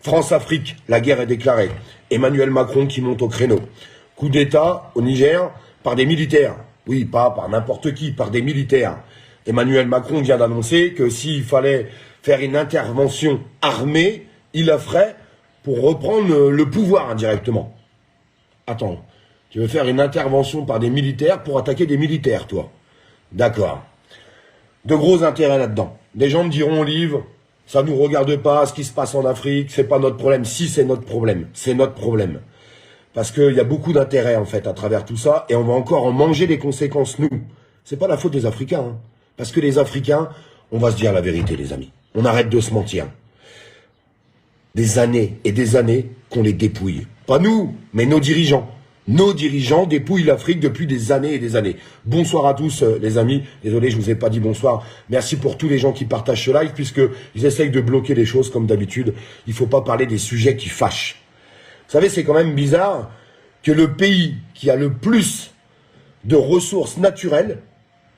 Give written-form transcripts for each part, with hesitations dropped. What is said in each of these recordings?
France-Afrique, la guerre est déclarée. Emmanuel Macron qui monte au créneau. Coup d'État au Niger par des militaires. Oui, pas par n'importe qui, par des militaires. Emmanuel Macron vient d'annoncer que s'il fallait faire une intervention armée, il la ferait pour reprendre le pouvoir indirectement. Attends, tu veux faire une intervention par des militaires pour attaquer des militaires, toi? D'accord. De gros intérêts là-dedans. Des gens me diront, Olive, ça nous regarde pas, ce qui se passe en Afrique, c'est pas notre problème. Si, c'est notre problème. C'est notre problème. Parce qu'il y a beaucoup d'intérêts, en fait, à travers tout ça, et on va encore en manger les conséquences, nous. C'est pas la faute des Africains, hein. Parce que les Africains, on va se dire la vérité, les amis. On arrête de se mentir. Des années et des années qu'on les dépouille. Pas nous, mais nos dirigeants. Nos dirigeants dépouillent l'Afrique depuis des années et des années. Bonsoir à tous, les amis. Désolé, je vous ai pas dit bonsoir. Merci pour tous les gens qui partagent ce live, puisqu'ils essayent de bloquer les choses comme d'habitude. Il faut pas parler des sujets qui fâchent. Vous savez, c'est quand même bizarre que le pays qui a le plus de ressources naturelles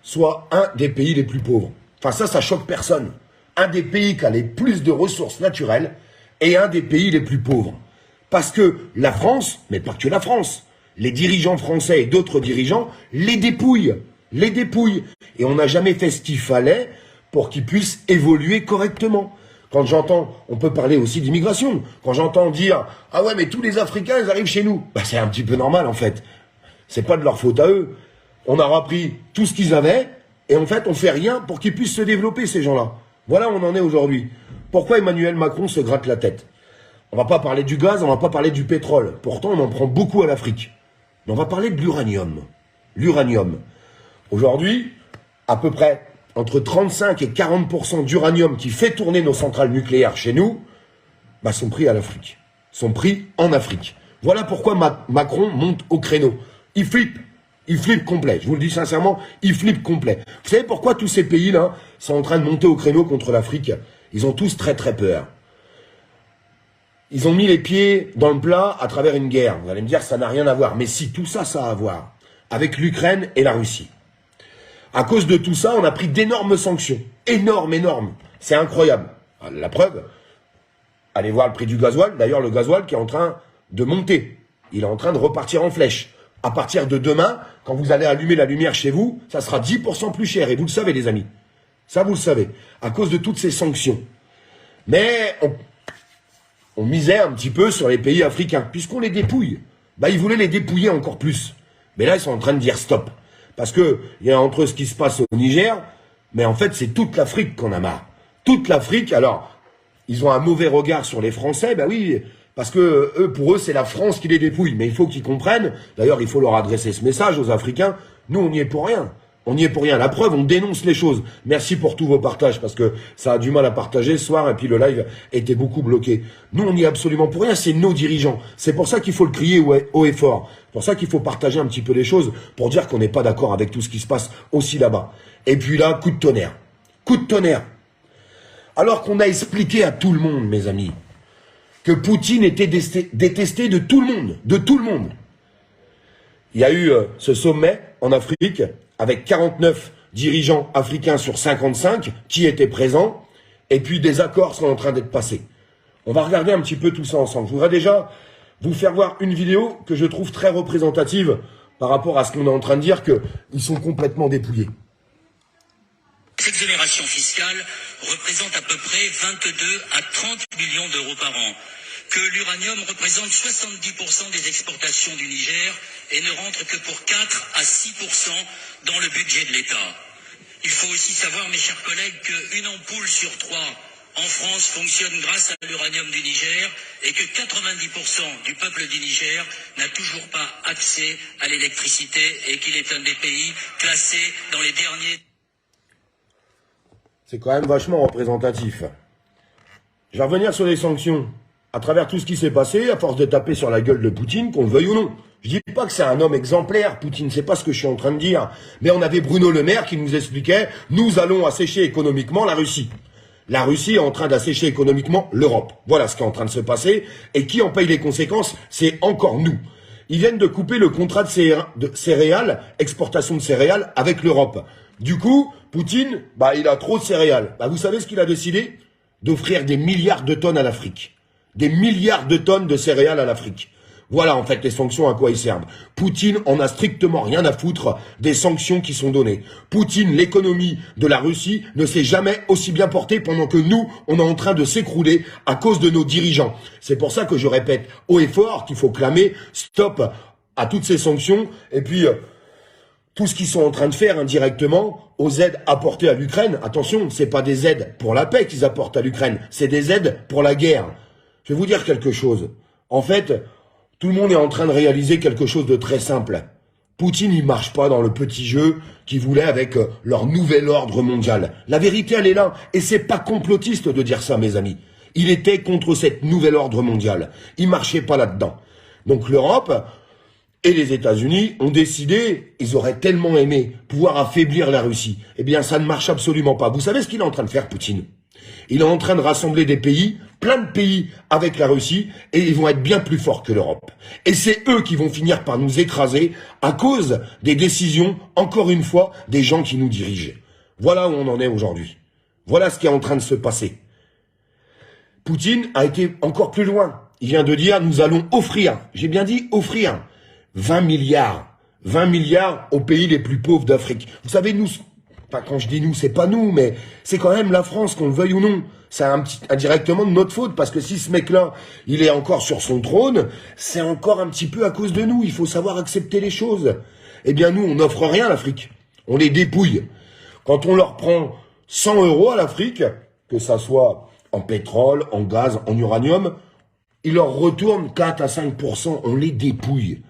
soit un des pays les plus pauvres. Enfin, ça choque personne. Un des pays qui a les plus de ressources naturelles est un des pays les plus pauvres. Parce que la France, mais pas que la France, les dirigeants français et d'autres dirigeants les dépouillent. Les dépouillent. Et on n'a jamais fait ce qu'il fallait pour qu'ils puissent évoluer correctement. Quand j'entends, on peut parler aussi d'immigration. Quand j'entends dire, ah ouais, mais tous les Africains, ils arrivent chez nous. Bah, c'est un petit peu normal, en fait. C'est pas de leur faute à eux. On a repris tout ce qu'ils avaient, et en fait, on fait rien pour qu'ils puissent se développer, ces gens-là. Voilà où on en est aujourd'hui. Pourquoi Emmanuel Macron se gratte la tête? On va pas parler du gaz, on va pas parler du pétrole. Pourtant, on en prend beaucoup à l'Afrique. Mais on va parler de l'uranium. L'uranium. Aujourd'hui, à peu près entre 35 et 40% d'uranium qui fait tourner nos centrales nucléaires chez nous, bah, sont pris à l'Afrique. Sont pris en Afrique. Voilà pourquoi Macron monte au créneau. Il flippe. Il flippe complet. Je vous le dis sincèrement, il flippe complet. Vous savez pourquoi tous ces pays-là sont en train de monter au créneau contre l'Afrique? Ils ont tous très très peur. Ils ont mis les pieds dans le plat à travers une guerre. Vous allez me dire, ça n'a rien à voir. Mais si, tout ça, ça a à voir avec l'Ukraine et la Russie. À cause de tout ça, on a pris d'énormes sanctions. Énormes, énormes. C'est incroyable. La preuve, allez voir le prix du gasoil. D'ailleurs, le gasoil qui est en train de monter. Il est en train de repartir en flèche. À partir de demain, quand vous allez allumer la lumière chez vous, ça sera 10% plus cher. Et vous le savez, les amis. Ça, vous le savez. À cause de toutes ces sanctions. Mais on misait un petit peu sur les pays africains. Puisqu'on les dépouille. Bah, ils voulaient les dépouiller encore plus. Mais là, ils sont en train de dire stop. Parce que, il y a entre ce qui se passe au Niger, mais en fait, c'est toute l'Afrique qu'on a marre. Toute l'Afrique, alors, ils ont un mauvais regard sur les Français, ben oui, parce que eux, pour eux, c'est la France qui les dépouille. Mais il faut qu'ils comprennent, d'ailleurs, il faut leur adresser ce message aux Africains, nous, on n'y est pour rien. On n'y est pour rien. La preuve, on dénonce les choses. Merci pour tous vos partages, parce que ça a du mal à partager ce soir, et puis le live était beaucoup bloqué. Nous, on n'y est absolument pour rien, c'est nos dirigeants. C'est pour ça qu'il faut le crier haut et fort. C'est pour ça qu'il faut partager un petit peu les choses, pour dire qu'on n'est pas d'accord avec tout ce qui se passe aussi là-bas. Et puis là, coup de tonnerre. Coup de tonnerre. Alors qu'on a expliqué à tout le monde, mes amis, que Poutine était détesté de tout le monde. De tout le monde. Il y a eu ce sommet en Afrique, avec 49 dirigeants africains sur 55 qui étaient présents, et puis des accords sont en train d'être passés. On va regarder un petit peu tout ça ensemble. Je voudrais déjà vous faire voir une vidéo que je trouve très représentative par rapport à ce qu'on est en train de dire, qu'ils sont complètement dépouillés. Cette exonération fiscale représente à peu près 22 à 30 millions d'euros par an. Que l'uranium représente 70% des exportations du Niger et ne rentre que pour 4 à 6% dans le budget de l'État. Il faut aussi savoir, mes chers collègues, qu'une ampoule sur 3 en France fonctionne grâce à l'uranium du Niger et que 90% du peuple du Niger n'a toujours pas accès à l'électricité et qu'il est un des pays classés dans les derniers. C'est quand même vachement représentatif. Je vais revenir sur les sanctions. À travers tout ce qui s'est passé, à force de taper sur la gueule de Poutine, qu'on le veuille ou non. Je dis pas que c'est un homme exemplaire, Poutine, c'est pas ce que je suis en train de dire. Mais on avait Bruno Le Maire qui nous expliquait, nous allons assécher économiquement la Russie. La Russie est en train d'assécher économiquement l'Europe. Voilà ce qui est en train de se passer. Et qui en paye les conséquences? C'est encore nous. Ils viennent de couper le contrat de céréales, exportation de céréales avec l'Europe. Du coup, Poutine, bah, il a trop de céréales. Bah, vous savez ce qu'il a décidé? D'offrir des milliards de tonnes à l'Afrique. Des milliards de tonnes de céréales à l'Afrique. Voilà en fait les sanctions à quoi ils servent. Poutine en a strictement rien à foutre des sanctions qui sont données. Poutine, l'économie de la Russie ne s'est jamais aussi bien portée pendant que nous, on est en train de s'écrouler à cause de nos dirigeants. C'est pour ça que je répète haut et fort qu'il faut clamer stop à toutes ces sanctions et puis tout ce qu'ils sont en train de faire indirectement aux aides apportées à l'Ukraine. Attention, c'est pas des aides pour la paix qu'ils apportent à l'Ukraine, c'est des aides pour la guerre. Je vais vous dire quelque chose. En fait, tout le monde est en train de réaliser quelque chose de très simple. Poutine, il marche pas dans le petit jeu qu'ils voulaient avec leur nouvel ordre mondial. La vérité, elle est là. Et c'est pas complotiste de dire ça, mes amis. Il était contre cette nouvel ordre mondial. Il marchait pas là-dedans. Donc l'Europe et les États-Unis ont décidé, ils auraient tellement aimé pouvoir affaiblir la Russie. Eh bien, ça ne marche absolument pas. Vous savez ce qu'il est en train de faire, Poutine? Il est en train de rassembler des pays, plein de pays avec la Russie, et ils vont être bien plus forts que l'Europe. Et c'est eux qui vont finir par nous écraser à cause des décisions, encore une fois, des gens qui nous dirigent. Voilà où on en est aujourd'hui. Voilà ce qui est en train de se passer. Poutine a été encore plus loin. Il vient de dire, nous allons offrir, j'ai bien dit offrir, 20 milliards. 20 milliards aux pays les plus pauvres d'Afrique. Vous savez, nous... Enfin, quand je dis nous, c'est pas nous, mais c'est quand même la France, qu'on le veuille ou non. C'est indirectement de notre faute, parce que si ce mec-là, il est encore sur son trône, c'est encore un petit peu à cause de nous. Il faut savoir accepter les choses. Eh bien, nous, on n'offre rien à l'Afrique. On les dépouille. Quand on leur prend 100 € à l'Afrique, que ça soit en pétrole, en gaz, en uranium, ils leur retournent 4 à 5%. On les dépouille.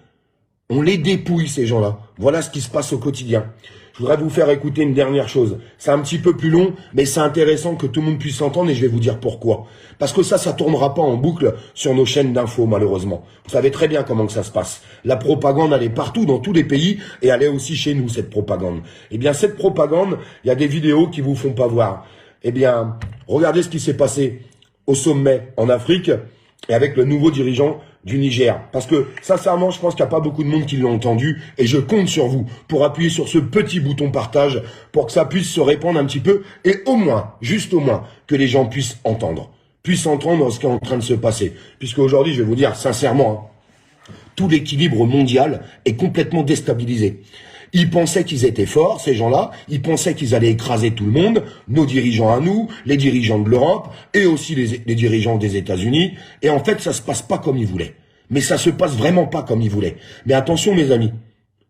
On les dépouille, ces gens-là. Voilà ce qui se passe au quotidien. Je voudrais vous faire écouter une dernière chose. C'est un petit peu plus long, mais c'est intéressant que tout le monde puisse entendre et je vais vous dire pourquoi. Parce que ça tournera pas en boucle sur nos chaînes d'infos, malheureusement. Vous savez très bien comment que ça se passe. La propagande, elle est partout, dans tous les pays, et elle est aussi chez nous, cette propagande. Eh bien, cette propagande, il y a des vidéos qui vous font pas voir. Eh bien, regardez ce qui s'est passé au sommet en Afrique et avec le nouveau dirigeant du Niger. Parce que, sincèrement, je pense qu'il n'y a pas beaucoup de monde qui l'ont entendu et je compte sur vous pour appuyer sur ce petit bouton partage pour que ça puisse se répandre un petit peu et au moins, juste au moins, que les gens puissent entendre ce qui est en train de se passer. Puisque aujourd'hui, je vais vous dire sincèrement, tout l'équilibre mondial est complètement déstabilisé. Ils pensaient qu'ils étaient forts, ces gens-là. Ils pensaient qu'ils allaient écraser tout le monde, nos dirigeants à nous, les dirigeants de l'Europe et aussi les dirigeants des États-Unis. Et en fait, ça se passe pas comme ils voulaient. Mais ça se passe vraiment pas comme ils voulaient. Mais attention, mes amis,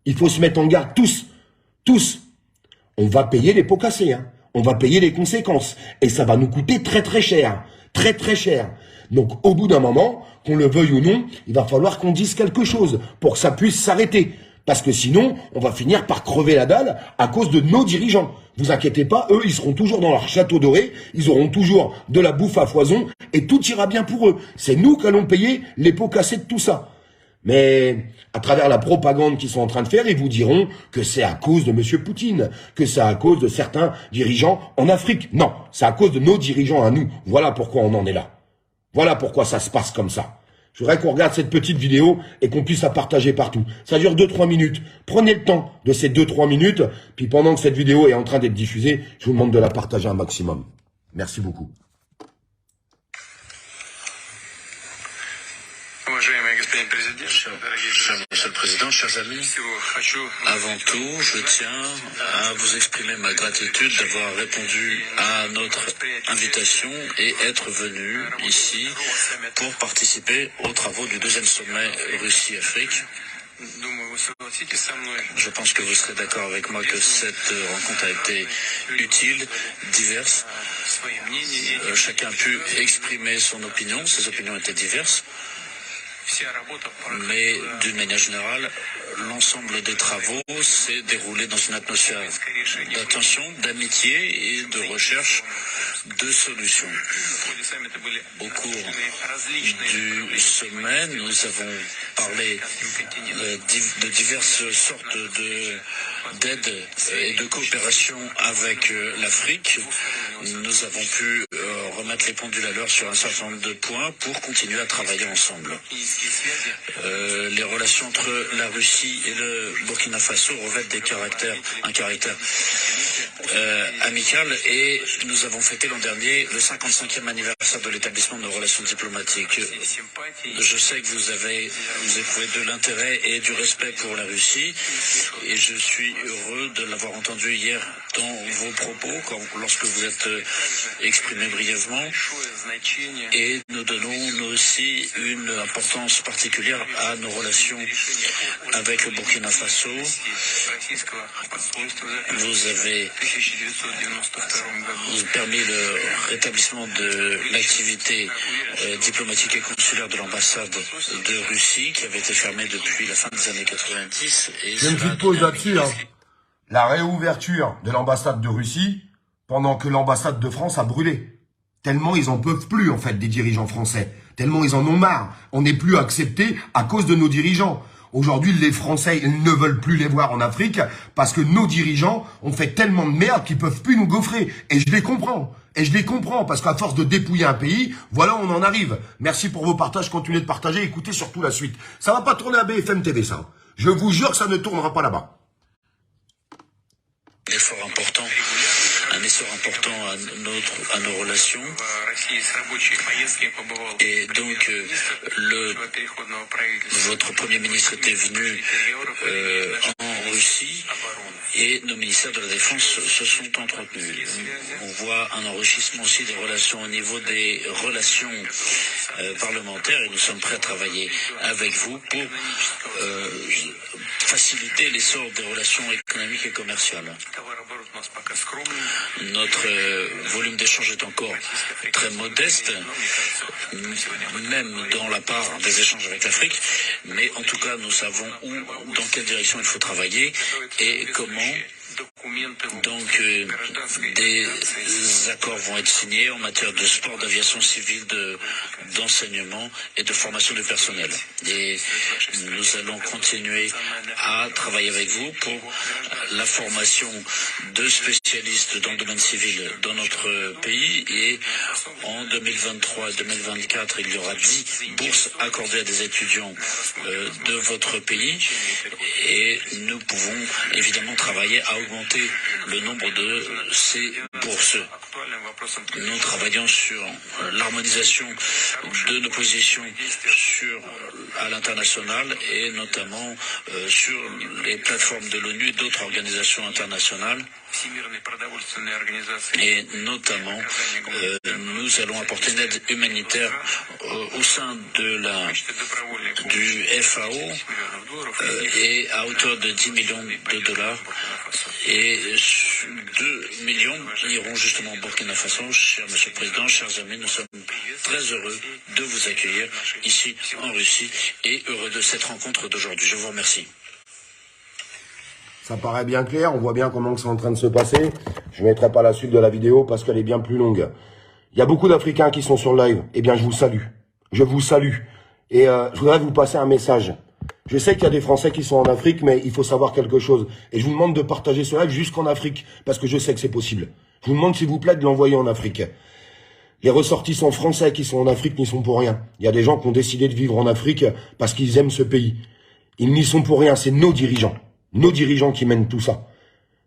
il faut se mettre en garde tous. On va payer les pots cassés, hein. On va payer les conséquences. Et ça va nous coûter très très cher. Très très cher. Donc, au bout d'un moment, qu'on le veuille ou non, il va falloir qu'on dise quelque chose pour que ça puisse s'arrêter. Parce que sinon, on va finir par crever la dalle à cause de nos dirigeants. Vous inquiétez pas, eux, ils seront toujours dans leur château doré, ils auront toujours de la bouffe à foison, et tout ira bien pour eux. C'est nous qui allons payer les pots cassés de tout ça. Mais, à travers la propagande qu'ils sont en train de faire, ils vous diront que c'est à cause de M. Poutine, que c'est à cause de certains dirigeants en Afrique. Non, c'est à cause de nos dirigeants à nous. Voilà pourquoi on en est là. Voilà pourquoi ça se passe comme ça. Je voudrais qu'on regarde cette petite vidéo et qu'on puisse la partager partout. Ça dure 2-3 minutes. Prenez le temps de ces 2-3 minutes. Puis pendant que cette vidéo est en train d'être diffusée, je vous demande de la partager un maximum. Merci beaucoup. Cher Monsieur le Président, chers amis, avant tout, je tiens à vous exprimer ma gratitude d'avoir répondu à notre invitation et être venu ici pour participer aux travaux du deuxième sommet Russie-Afrique. Je pense que vous serez d'accord avec moi que cette rencontre a été utile, diverse. Chacun a pu exprimer son opinion, ses opinions étaient diverses. Mais d'une manière générale, l'ensemble des travaux s'est déroulé dans une atmosphère d'attention, d'amitié et de recherche de solutions. Au cours du sommet, nous avons parlé de diverses sortes d'aide et de coopération avec l'Afrique. Nous avons pu remettre les pendules à l'heure sur un certain nombre de points pour continuer à travailler ensemble. Les relations entre la Russie et le Burkina Faso revêtent un caractère amicale et nous avons fêté l'an dernier le 55e anniversaire de l'établissement de nos relations diplomatiques. Je sais que vous éprouvez de l'intérêt et du respect pour la Russie et je suis heureux de l'avoir entendu hier dans vos propos lorsque vous êtes exprimé brièvement, et nous donnons nous aussi une importance particulière à nos relations avec le Burkina Faso. Vous avez permis le rétablissement de l'activité diplomatique et consulaire de l'ambassade de Russie qui avait été fermée depuis la fin des années 90. J'ai une petite pause là-dessus. La réouverture de l'ambassade de Russie pendant que l'ambassade de France a brûlé. Tellement ils en peuvent plus en fait des dirigeants français. Tellement ils en ont marre. On n'est plus accepté à cause de nos dirigeants. Aujourd'hui, les Français, ils ne veulent plus les voir en Afrique parce que nos dirigeants ont fait tellement de merde qu'ils peuvent plus nous gaufrer. Et je les comprends. Et je les comprends parce qu'à force de dépouiller un pays, voilà, on en arrive. Merci pour vos partages. Continuez de partager. Écoutez surtout la suite. Ça va pas tourner à BFM TV, ça. Je vous jure que ça ne tournera pas là-bas. Un essor important à nos relations. Et donc, votre Premier ministre était venu en Russie et nos ministères de la Défense se sont entretenus. On voit un enrichissement aussi des relations au niveau des relations parlementaires et nous sommes prêts à travailler avec vous pour faciliter l'essor des relations économiques et commerciales. Notre volume d'échange est encore très modeste, même dans la part des échanges avec l'Afrique, mais en tout cas nous savons dans quelle direction il faut travailler et comment. Donc des accords vont être signés en matière de sport, d'aviation civile, d'enseignement et de formation du personnel. Et nous allons continuer à travailler avec vous pour la formation de spécialistes dans le domaine civil dans notre pays. Et en 2023 et 2024, il y aura 10 bourses accordées à des étudiants de votre pays. Et nous pouvons évidemment travailler à augmenter le nombre de ces bourses. Nous travaillons sur l'harmonisation de nos positions à l'international et notamment sur les plateformes de l'ONU et d'autres organisations internationales. Et notamment, nous allons apporter une aide humanitaire au sein du FAO et à hauteur de 10 millions de dollars. Et 2 millions iront justement au Burkina Faso. Cher Monsieur le Président, chers amis, nous sommes très heureux de vous accueillir ici en Russie et heureux de cette rencontre d'aujourd'hui. Je vous remercie. Ça paraît bien clair, on voit bien comment c'est en train de se passer. Je ne mettrai pas la suite de la vidéo parce qu'elle est bien plus longue. Il y a beaucoup d'Africains qui sont sur le live. Eh bien, je vous salue. Je vous salue. Et je voudrais vous passer un message. Je sais qu'il y a des Français qui sont en Afrique, mais il faut savoir quelque chose. Et je vous demande de partager ce live jusqu'en Afrique, parce que je sais que c'est possible. Je vous demande, s'il vous plaît, de l'envoyer en Afrique. Les ressortissants français qui sont en Afrique n'y sont pour rien. Il y a des gens qui ont décidé de vivre en Afrique parce qu'ils aiment ce pays. Ils n'y sont pour rien, c'est nos dirigeants. Nos dirigeants qui mènent tout ça.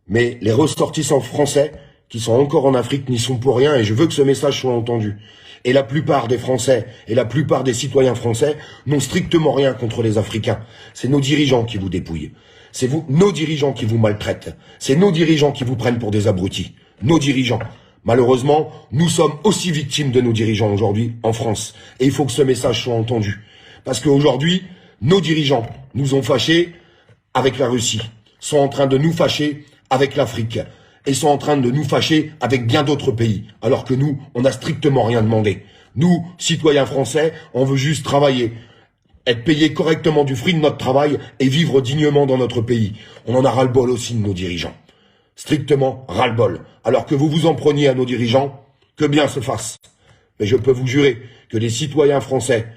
Mais les ressortissants français qui sont encore en Afrique n'y sont pour rien et je veux que ce message soit entendu. Et la plupart des Français et la plupart des citoyens français n'ont strictement rien contre les Africains. C'est nos dirigeants qui vous dépouillent. C'est nos dirigeants qui vous maltraitent. C'est nos dirigeants qui vous prennent pour des abrutis. Nos dirigeants. Malheureusement, nous sommes aussi victimes de nos dirigeants aujourd'hui en France. Et il faut que ce message soit entendu. Parce qu'aujourd'hui, nos dirigeants nous ont fâchés avec la Russie, sont en train de nous fâcher avec l'Afrique, et sont en train de nous fâcher avec bien d'autres pays, alors que nous, on n'a strictement rien demandé. Nous, citoyens français, on veut juste travailler, être payés correctement du fruit de notre travail et vivre dignement dans notre pays. On en a ras-le-bol aussi de nos dirigeants. Strictement ras-le-bol. Alors que vous vous en preniez à nos dirigeants, que bien se fasse. Mais je peux vous jurer que les citoyens français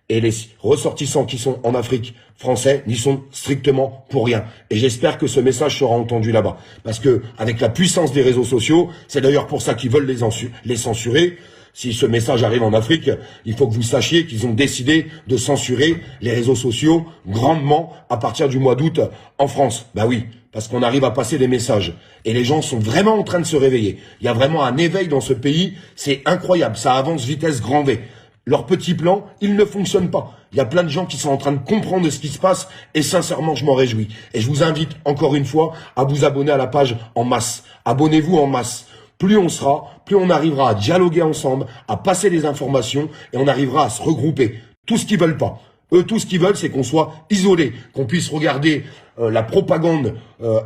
et les ressortissants qui sont en Afrique français n'y sont strictement pour rien. Et j'espère que ce message sera entendu là-bas. Parce que, avec la puissance des réseaux sociaux, c'est d'ailleurs pour ça qu'ils veulent les censurer. Si ce message arrive en Afrique, il faut que vous sachiez qu'ils ont décidé de censurer les réseaux sociaux grandement à partir du mois d'août en France. Bah oui, parce qu'on arrive à passer des messages. Et les gens sont vraiment en train de se réveiller. Il y a vraiment un éveil dans ce pays, c'est incroyable, ça avance vitesse grand V. Leur petit plan, il ne fonctionne pas. Il y a plein de gens qui sont en train de comprendre ce qui se passe et sincèrement, je m'en réjouis. Et je vous invite encore une fois à vous abonner à la page en masse. Abonnez-vous en masse. Plus on sera, plus on arrivera à dialoguer ensemble, à passer des informations et on arrivera à se regrouper. Tout ce qu'ils veulent pas. Eux, tout ce qu'ils veulent, c'est qu'on soit isolés, qu'on puisse regarder la propagande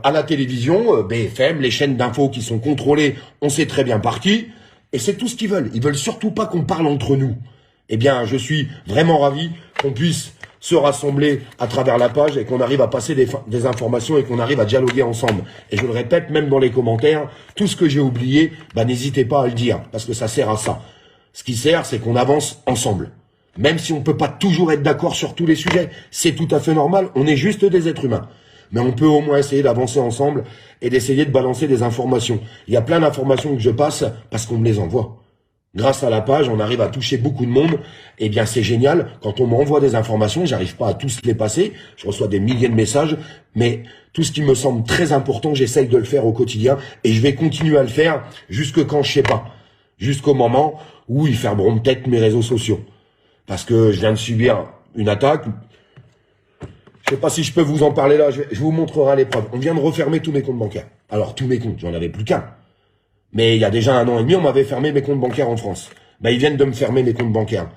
à la télévision, BFM, les chaînes d'infos qui sont contrôlées, on sait très bien par qui. Et c'est tout ce qu'ils veulent. Ils veulent surtout pas qu'on parle entre nous. Eh bien, je suis vraiment ravi qu'on puisse se rassembler à travers la page et qu'on arrive à passer des informations et qu'on arrive à dialoguer ensemble. Et je le répète, même dans les commentaires, tout ce que j'ai oublié, n'hésitez pas à le dire, parce que ça sert à ça. Ce qui sert, c'est qu'on avance ensemble. Même si on peut pas toujours être d'accord sur tous les sujets, c'est tout à fait normal, on est juste des êtres humains. Mais on peut au moins essayer d'avancer ensemble et d'essayer de balancer des informations. Il y a plein d'informations que je passe parce qu'on me les envoie. Grâce à la page, on arrive à toucher beaucoup de monde. Eh bien, c'est génial. Quand on m'envoie des informations, j'arrive pas à tous les passer. Je reçois des milliers de messages. Mais tout ce qui me semble très important, j'essaye de le faire au quotidien. Et je vais continuer à le faire jusque quand je sais pas. Jusqu'au moment où ils fermeront peut-être mes réseaux sociaux. Parce que je viens de subir une attaque. Je sais pas si je peux vous en parler là. Je vous montrerai les preuves. On vient de refermer tous mes comptes bancaires. Alors, tous mes comptes, j'en avais plus qu'un. Mais il y a déjà 1 an et demi, on m'avait fermé mes comptes bancaires en France. Ils viennent de me fermer mes comptes bancaires.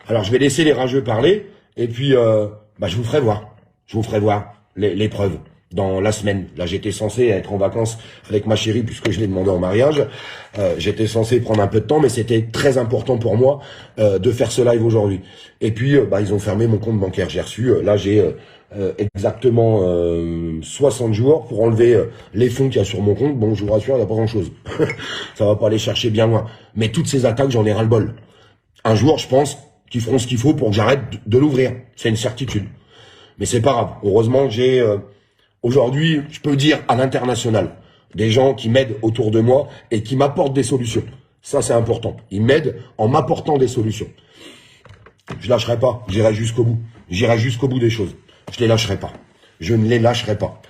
Alors je vais laisser les rageux parler, et puis je vous ferai voir. Je vous ferai voir les preuves dans la semaine. Là, j'étais censé être en vacances avec ma chérie, puisque je l'ai demandé en mariage. J'étais censé prendre un peu de temps, mais c'était très important pour moi de faire ce live aujourd'hui. Et puis, ils ont fermé mon compte bancaire. J'ai reçu, là j'ai exactement 60 jours pour enlever les fonds qu'il y a sur mon compte. Bon, je vous rassure, il n'y a pas grand-chose. Ça va pas aller chercher bien loin. Mais toutes ces attaques, j'en ai ras-le-bol. Un jour, je pense qu'ils feront ce qu'il faut pour que j'arrête de l'ouvrir. C'est une certitude. Mais c'est pas grave. Heureusement, j'ai aujourd'hui, je peux dire à l'international, des gens qui m'aident autour de moi et qui m'apportent des solutions. Ça, c'est important. Ils m'aident en m'apportant des solutions. Je lâcherai pas. J'irai jusqu'au bout. J'irai jusqu'au bout des choses. Je les lâcherai pas. Je ne les lâcherai pas.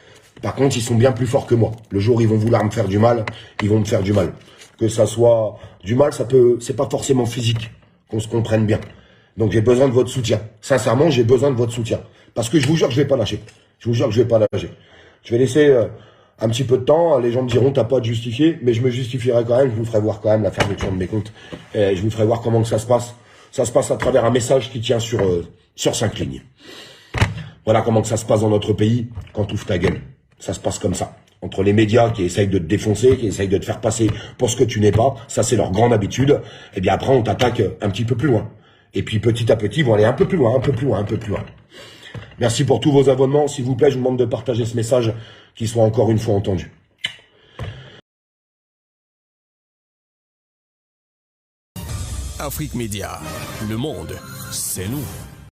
Par contre, ils sont bien plus forts que moi. Le jour où ils vont vouloir me faire du mal, ils vont me faire du mal. Que ça soit du mal, c'est pas forcément physique. Qu'on se comprenne bien. Donc j'ai besoin de votre soutien. Sincèrement, j'ai besoin de votre soutien. Parce que je vous jure que je vais pas lâcher. Je vous jure que je vais pas lâcher. Je vais laisser un petit peu de temps. Les gens me diront, t'as pas à te justifier. Mais je me justifierai quand même. Je vous ferai voir quand même la fermeture de mes comptes. Et je vous ferai voir comment que ça se passe. Ça se passe à travers un message qui tient sur 5 lignes. Voilà comment que ça se passe dans notre pays quand tu ouvres ta gueule. Ça se passe comme ça. Entre les médias qui essayent de te défoncer, qui essayent de te faire passer pour ce que tu n'es pas, ça c'est leur grande habitude, et bien après on t'attaque un petit peu plus loin. Et puis petit à petit, ils vont aller un peu plus loin, un peu plus loin, un peu plus loin. Merci pour tous vos abonnements. S'il vous plaît, je vous demande de partager ce message, qu'il soit encore une fois entendu. Afrique Média, le monde, c'est nous.